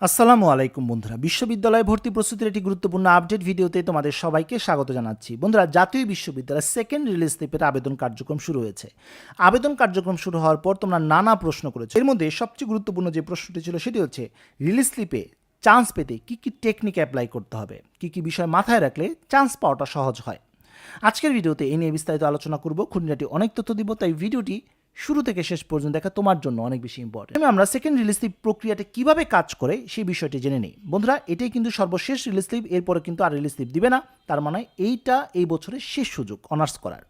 আসসালামু আলাইকুম বন্ধুরা, বিশ্ববিদ্যালয় ভর্তি প্রস্তুতির একটি গুরুত্বপূর্ণ আপডেট ভিডিওতে তোমাদের সবাইকে স্বাগত জানাচ্ছি। বন্ধুরা, জাতীয় বিশ্ববিদ্যালয় সেকেন্ড রিলিজ স্লিপের আবেদন কার্যক্রম শুরু হয়েছে। আবেদন কার্যক্রম শুরু হওয়ার পর তোমরা নানা প্রশ্ন করেছো। এর মধ্যে সবচেয়ে গুরুত্বপূর্ণ যে প্রশ্নটি ছিল সেটি হচ্ছে রিলিজ স্লিপে চান্স পেতে কী কী টেকনিক অ্যাপ্লাই করতে হবে, কী কী বিষয় মাথায় রাখলে চান্স পাওয়াটা সহজ হয়। আজকের ভিডিওতে এই নিয়ে বিস্তারিত আলোচনা করব, খুঁটিনাটি অনেক তথ্য দিব, তাই ভিডিওটি শুরু থেকে শেষ পর্যন্ত দেখা তোমার জন্য অনেক বেশি ইম্পর্টেন্ট। আমরা সেকেন্ড রিলিজ স্লিপ প্রক্রিয়াটা কিভাবে কাজ করে সেই বিষয়টি জেনে নিই। বন্ধুরা, এটাই কিন্তু সর্বশেষ রিলিজ স্লিপ, এরপরে কিন্তু আর রিলিজ স্লিপ দিবে না। তার মানে এইটা এই বছরের শেষ সুযোগ অনার্স করার।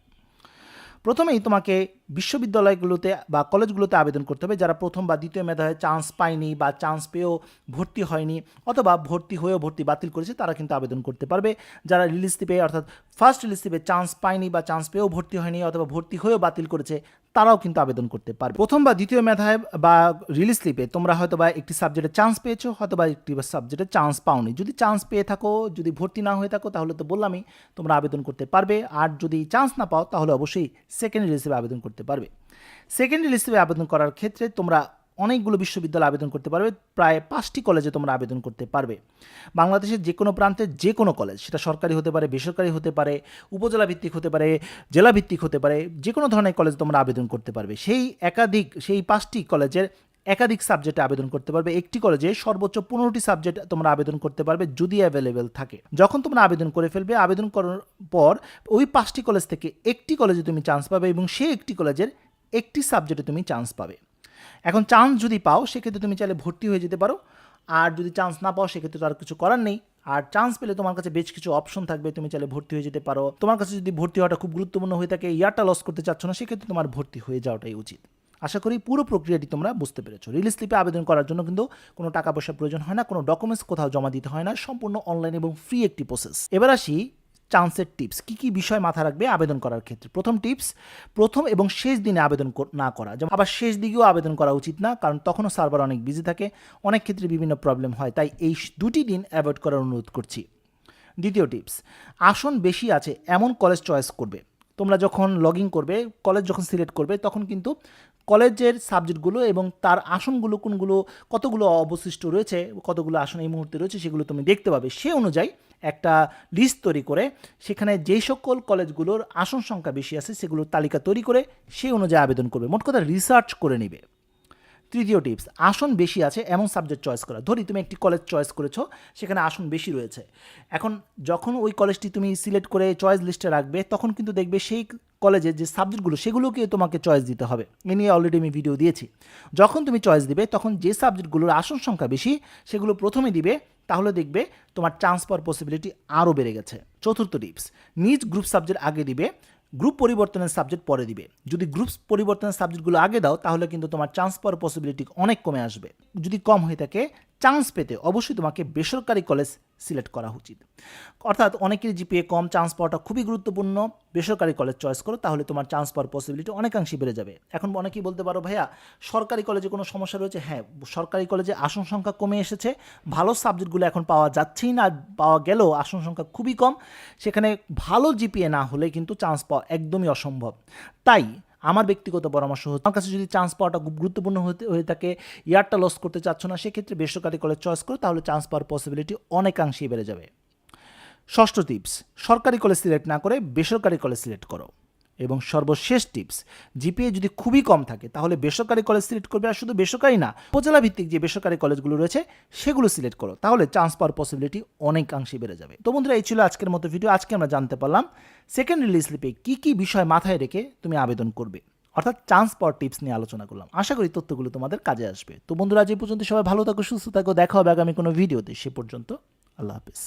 প্রথমেই তোমাকে বিশ্ববিদ্যালয়গুলোতে বা কলেজগুলোতে আবেদন করতে হবে যারা প্রথম বা দ্বিতীয় মেধায় চান্স পায়নি বা চান্স পেয়েও ভর্তি হয়নি অথবা ভর্তি হয়েও ভর্তি বাতিল করেছে, তারা কিন্তু আবেদন করতে পারবে। যারা রিলিজ স্লিপে অর্থাৎ ফার্স্ট রিলিজ স্লিপে চান্স পায়নি বা চান্স পেয়েও ভর্তি হয়নি অথবা ভর্তি হয়েও বাতিল করেছে, তারাও কিন্তু আবেদন করতে পারবে। প্রথম বা দ্বিতীয় মেধায় বা রিলিজ স্লিপে তোমরা হয়তো বা একটি সাবজেক্টে চান্স পেয়েছো, হয়তো বা একটি সাবজেক্টে চান্স পাওনি। যদি চান্স পেয়ে থাকো, যদি ভর্তি না হয়ে থাকো, তাহলে তো বললামই তোমরা আবেদন করতে পারবে। আর যদি চান্স না পাও, তাহলে অবশ্যই সেকেন্ড রিলিজ স্লিপে আবেদন করতে পারবে। সেকেন্ড রিলিজ স্লিপে আবেদন করার ক্ষেত্রে তোমরা অনেকগুলো বিশ্ববিদ্যালয়ে আবেদন করতে পারবে, প্রায় 5টি কলেজে তোমরা আবেদন করতে পারবে। বাংলাদেশের যে কোনো প্রান্তে যে কোনো কলেজ, সেটা সরকারি হতে পারে, বেসরকারি হতে পারে, উপজেলা ভিত্তিক হতে পারে, জেলা ভিত্তিক হতে পারে, যে কোনো ধরনের কলেজ তোমরা আবেদন করতে পারবে। সেই 5টি কলেজের একাধিক সাবজেক্টে আবেদন করতে পারবে। একটি কলেজে সর্বোচ্চ 15টি সাবজেক্ট তোমরা আবেদন করতে পারবে যদি অ্যাভেলেবেল থাকে। যখন তোমরা আবেদন করে ফেলবে, আবেদন করার পর ওই 5টি কলেজ থেকে একটি কলেজে তুমি চান্স পাবে এবং সেই একটি কলেজের একটি সাবজেক্টে তুমি চান্স পাবে। এখন চান্স যদি পাও, সেক্ষেত্রে তুমি চাইলে ভর্তি হয়ে যেতে পারো। আর যদি চান্স না পাও, সেক্ষেত্রে তো আর কিছু করার নেই। আর চান্স পেলে তোমার কাছে বেশ কিছু অপশন থাকবে, তুমি চাইলে ভর্তি হয়ে যেতে পারো। তোমার কাছে যদি ভর্তি হওয়াটা খুব গুরুত্বপূর্ণ হয়ে থাকে, ইয়ারটা লস করতে চাচ্ছ না, সেক্ষেত্রে তোমার ভর্তি হয়ে যাওয়াটাই উচিত। আশা করি পুরো প্রক্রিয়াটি তোমরা বুঝতে পেরেছো। রিলিজ স্লিপে আবেদন করার জন্য কিন্তু কোনো টাকা পয়সার প্রয়োজন হয় না, কোনো ডকুমেন্টস কোথাও জমা দিতে হয় না, সম্পূর্ণ অনলাইন এবং ফ্রি একটি প্রসেস। এবার আসি চান্সের টিপস। কী কী বিষয় মাথায় রাখবে আবেদন করার ক্ষেত্রে। প্রথম টিপস, প্রথম এবং শেষ দিনে আবেদন না করা। যেমন আবার শেষ দিকেও আবেদন করা উচিত না, কারণ তখনও সার্ভার অনেক বিজি থাকে, অনেক ক্ষেত্রে বিভিন্ন প্রবলেম হয়, তাই এই 2টি দিন অ্যাভয়েড করার অনুরোধ করছি। দ্বিতীয় টিপস, আসন বেশি আছে এমন কলেজ চয়েস করবে। তোমরা যখন লগ ইন করবে, কলেজ যখন সিলেক্ট করবে, তখন কিন্তু কলেজের সাবজেক্টগুলো এবং তার আসনগুলো কোনগুলো, কতগুলো অবশিষ্ট রয়েছে, কতগুলো আসন এই মুহূর্তে রয়েছে, সেগুলো তুমি দেখতে পাবে। সে অনুযায়ী একটা লিস্ট তৈরি করে সেখানে যেই সকল কলেজগুলোর আসন সংখ্যা বেশি আছে সেগুলোর তালিকা তৈরি করে সেই অনুযায়ী আবেদন করবে। মোট কথা রিসার্চ করে নিবে। তৃতীয় টিপস, আসন বেশি আছে এমন সাবজেক্ট চয়েস করা। ধরি তুমি একটি কলেজ চয়েস করেছো, সেখানে আসন বেশি রয়েছে। এখন যখন ওই কলেজটি তুমি সিলেক্ট করে চয়েস লিস্টে রাখবে, তখন কিন্তু দেখবে সেই কলেজের যে সাবজেক্টগুলো সেগুলোকে তোমাকে চয়েস দিতে হবে। এ নিয়ে অলরেডি আমি ভিডিও দিয়েছি। যখন তুমি চয়েস দিবে, তখন যে সাবজেক্টগুলোর আসন সংখ্যা বেশি সেগুলো প্রথমে দিবে, তাহলে দেখবে তোমার চান্স পাওয়ার পসিবিলিটি আরও বেড়ে গেছে। চতুর্থ টিপস, নিজ গ্রুপ সাবজেক্ট আগে দিবে, গ্রুপ পরিবর্তনের সাবজেক্ট পরে দিবে। যদি গ্রুপ পরিবর্তনের সাবজেক্টগুলো আগে দাও, তাহলে কিন্তু তোমার চান্স পাওয়ার পসিবিলিটি অনেক কমে আসবে। যদি কম হয়ে থাকে, চান্স পেতে অবশ্যই তোমাকে বেসরকারি কলেজ সিলেক্ট করা উচিত। অর্থাৎ অনেকের জিপিএ কম, চান্স পাওয়াটা খুবই গুরুত্বপূর্ণ। বেসরকারি কলেজ চয়েস করো, তাহলে তোমার চান্স পাওয়ার পসিবিলিটি অনেকাংশে বেড়ে যাবে। এখন অনেকেই বলতে পারো, ভাইয়া সরকারি কলেজে কোনো সমস্যা রয়েছে? হ্যাঁ, সরকারি কলেজে আসন সংখ্যা কমে এসেছে, ভালো সাবজেক্টগুলো এখন পাওয়া যাচ্ছেই না, পাওয়া গেলেও আসন সংখ্যা খুবই কম। সেখানে ভালো জিপিএ না হলে কিন্তু চান্স পাওয়া একদমই অসম্ভব। তাই আমার ব্যক্তিগত পরামর্শ হচ্ছে, আমার কাছে যদি চান্স পাওয়াটা খুব গুরুত্বপূর্ণ হয়ে থাকে, ইয়ারটা লস করতে চাচ্ছ না, সেক্ষেত্রে বেসরকারি কলেজ চয়েস করো, তাহলে চান্স পাওয়ার পসিবিলিটি অনেকাংশেই বেড়ে যাবে। ষষ্ঠ টিপস, সরকারি কলেজ সিলেক্ট না করে বেসরকারি কলেজ সিলেক্ট করো। এবং সর্বশেষ টিপস, জিপিএ যদি খুবই কম থাকে, তাহলে বেসরকারি কলেজ সিলেক্ট করবে। আর শুধু বেসরকারি না, উপজেলা ভিত্তিক যে বেসরকারি কলেজগুলো রয়েছে সেগুলো সিলেক্ট করো, তাহলে চান্স পাওয়ার পসিবিলিটি অনেকাংশে বেড়ে যাবে। তো বন্ধুরা, এই ছিল আজকের মতো ভিডিও। আজকে আমরা জানতে পারলাম সেকেন্ড রিলিজ স্লিপে কী কী বিষয় মাথায় রেখে তুমি আবেদন করবে, অর্থাৎ চান্স পাওয়ার টিপস নিয়ে আলোচনা করলাম। আশা করি তথ্যগুলো তোমাদের কাজে আসবে। তো বন্ধুরা, আজ এই পর্যন্ত সবাই ভালো থাকো, সুস্থ থাকো, দেখা হবে আগামী কোনো ভিডিওতে। সে পর্যন্ত আল্লাহ হাফিজ।